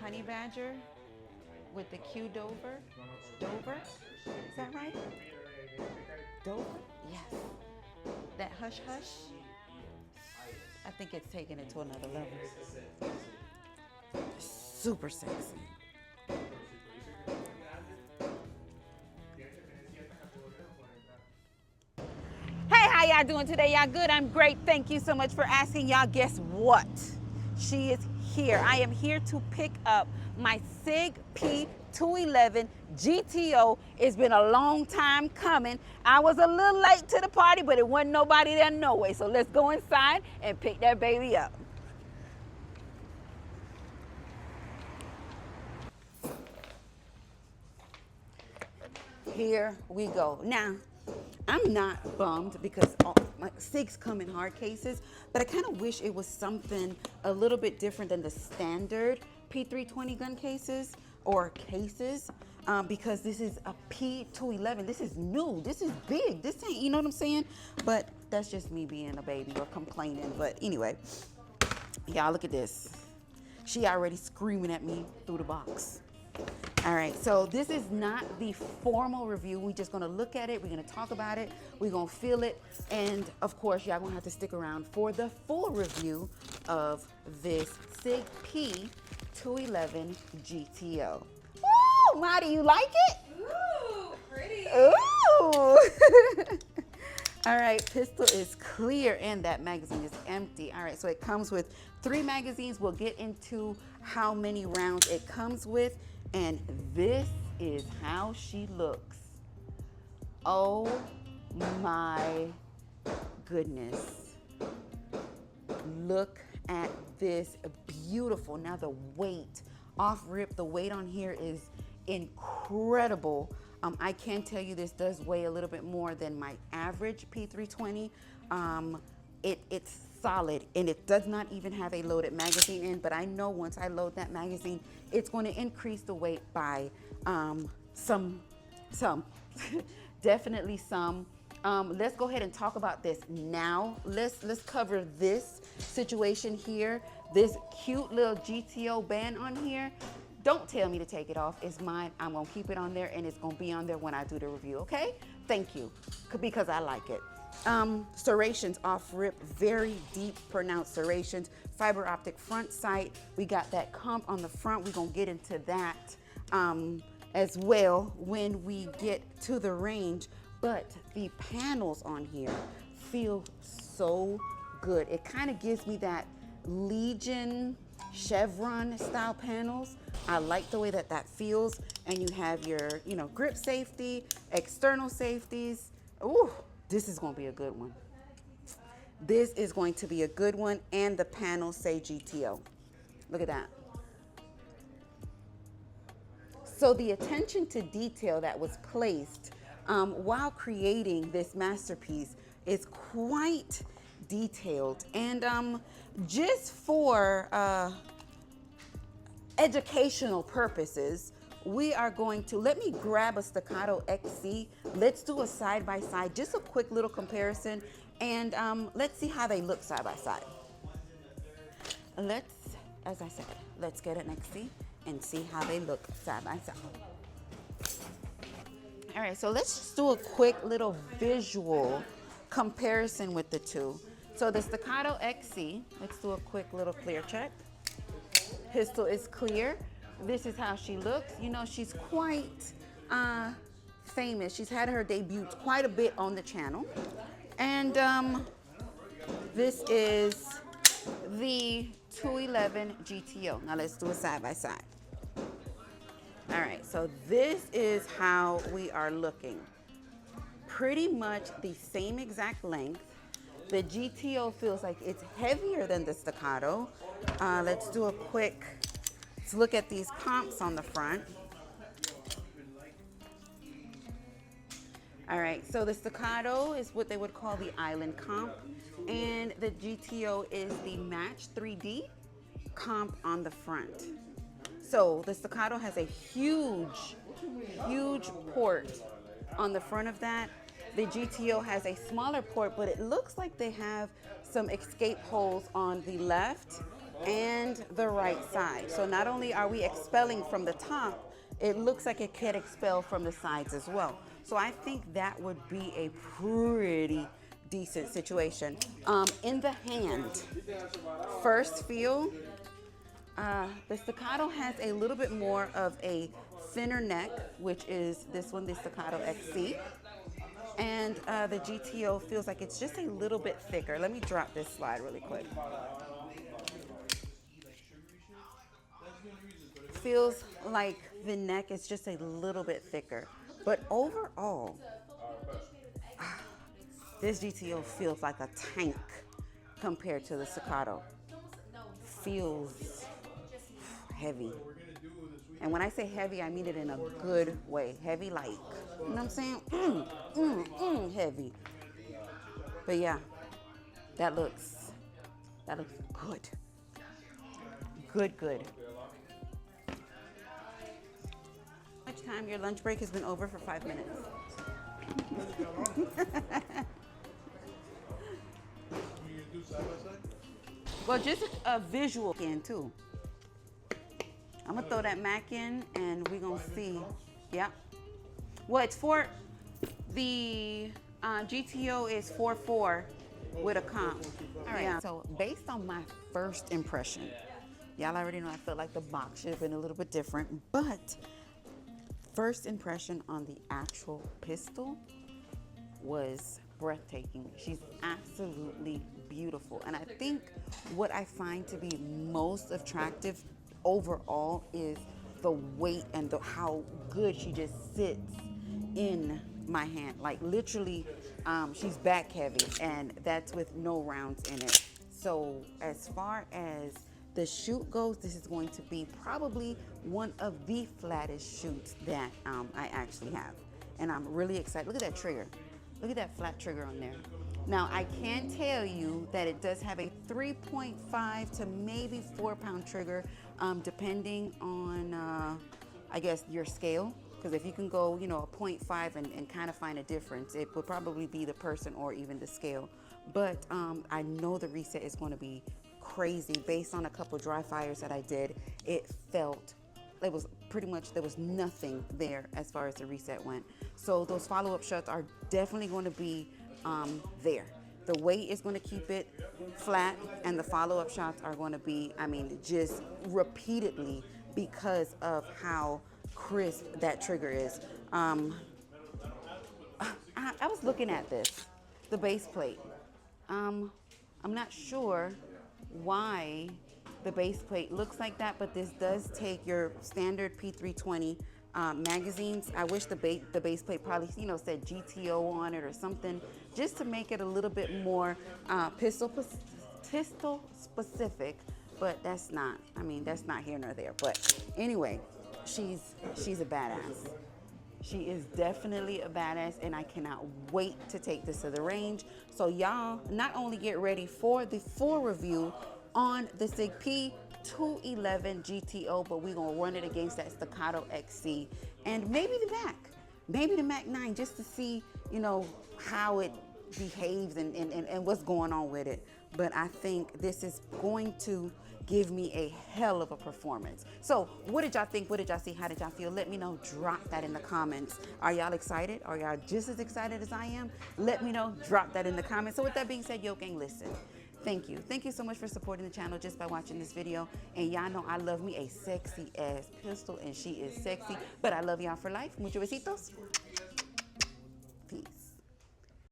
Honey Badger with the Q Dover. Dover? Is that right? Dover? Yes. That hush hush. I think it's taking it to another level. Super sexy. Hey, how y'all doing today? Y'all good? I'm great. Thank you so much for asking. Y'all, guess what? She is here. I am here to pick up my SIG P211 GTO. It's been a long time coming. I was a little late to the party, but it wasn't nobody there no way. So let's go inside and pick that baby up. Here we go. Now, I'm not bummed because my SIGs come in hard cases, but I kind of wish it was something a little bit different than the standard P320 gun cases or cases, because this is a P211. This is new. This is big. This ain't, you know what I'm saying? But that's just me being a baby or complaining. But anyway, y'all look at this. She already screaming at me through the box. All right, so this is not the formal review. We're just gonna look at it, we're gonna talk about it, we're gonna feel it, and of course, y'all gonna have to stick around for the full review of this SIG P211 GTO. Woo! Ma, do you like it? Ooh, pretty. Ooh! All right, pistol is clear and that magazine is empty. All right, so it comes with 3 magazines. We'll get into how many rounds it comes with. And this is how she looks. Oh my goodness. Look at this beautiful. Now the weight, off rip, the weight on here is incredible. I can tell you this does weigh a little bit more than my average P320. It's solid, and it does not even have a loaded magazine in, but I know once I load that magazine, it's going to increase the weight by some, definitely some. Let's go ahead and talk about this now. Let's cover this situation here. This cute little GTO band on here. Don't tell me to take it off. It's mine. I'm gonna keep it on there, and it's gonna be on there when I do the review, okay? Thank you, because I like it. Serrations off rip, very deep pronounced serrations. Fiber optic front sight. We got that comp on the front. We're gonna get into that as well when we get to the range. But the panels on here feel so good. It kind of gives me that Legion chevron style panels. I like the way that that feels. And you have your, grip safety, external safeties. Ooh, this is gonna be a good one. This is going to be a good one, and the panels say GTO. Look at that. So the attention to detail that was placed while creating this masterpiece is quite detailed. And just for educational purposes, we are going to, let me grab a Staccato XC. Let's do a side by side, just a quick little comparison, and let's see how they look side by side. As I said, let's get an XC and see how they look side by side. All right, so let's just do a quick little visual comparison with the two. So the Staccato XC, let's do a quick little clear check. Pistol is clear. This is how she looks. She's quite famous. She's had her debuts quite a bit on the channel. And this is the 211 GTO. Now let's do a side by side. All right, so this is how we are looking. Pretty much the same exact length. The GTO feels like it's heavier than the Staccato. Let's do a quick, let's look at these comps on the front. All right, so the Staccato is what they would call the island comp, and the GTO is the match 3D comp on the front. So the Staccato has a huge port on the front of that. The GTO has a smaller port, but it looks like they have some escape holes on the left and the right side. So not only are we expelling from the top, it looks like it could expel from the sides as well. So I think that would be a pretty decent situation. In the hand, first feel, the Staccato has a little bit more of a thinner neck, which is this one, the Staccato XC. And the GTO feels like it's just a little bit thicker. Let me drop this slide really quick. Feels like the neck is just a little bit thicker. But overall, this GTO feels like a tank compared to the Staccato. Feels heavy. And when I say heavy, I mean it in a good way. Heavy like, you know what I'm saying? Heavy. But yeah, that looks good. Good. How much time? Your lunch break has been over for 5 minutes. Well, just a visual in too. I'm gonna throw that Mac in and we're gonna see. Yep. Well, it's the GTO is 4.4 with a comp. All right, yeah. So based on my first impression, y'all already know I felt like the box should have been a little bit different, but first impression on the actual pistol was breathtaking. She's absolutely beautiful. And I think what I find to be most attractive overall is the weight and how good she just sits in my hand. Like literally, she's back heavy, and that's with no rounds in it. So as far as the shoot goes, this is going to be probably one of the flattest shoots that I actually have. And I'm really excited. Look at that trigger. Look at that flat trigger on there. Now, I can tell you that it does have a 3.5 to maybe 4 pound trigger, depending on, I guess, your scale. Because if you can go, you know, a 0.5 and kind of find a difference, it would probably be the person or even the scale. But I know the reset is going to be crazy. Based on a couple dry fires that I did, it was pretty much, there was nothing there as far as the reset went. So those follow-up shots are definitely going to be there. The weight is going to keep it flat, and the follow-up shots are going to be, I mean, just repeatedly because of how crisp that trigger is. I was looking at this, the base plate. I'm not sure why the base plate looks like that, but this does take your standard P320 magazines. I wish the base plate probably, you know, said GTO on it or something, just to make it a little bit more pistol specific. But that's not, I mean, that's not here nor there. But anyway, she's a badass. She is definitely a badass, and I cannot wait to take this to the range. So y'all not only get ready for the full review on the SIG P211 GTO, but we're gonna run it against that Staccato XC and maybe the Mac 9, just to see, you know, how it behaves and what's going on with it. But I think this is going to give me a hell of a performance. So what did y'all think? What did y'all see? How did y'all feel? Let me know. Drop that in the comments. Are y'all excited? Are y'all just as excited as I am? Let me know. Drop that in the comments. So with that being said, Yo Gang, listen. Thank you. Thank you so much for supporting the channel just by watching this video. And y'all know I love me a sexy ass pistol, and she is sexy. But I love y'all for life. Muchos besitos.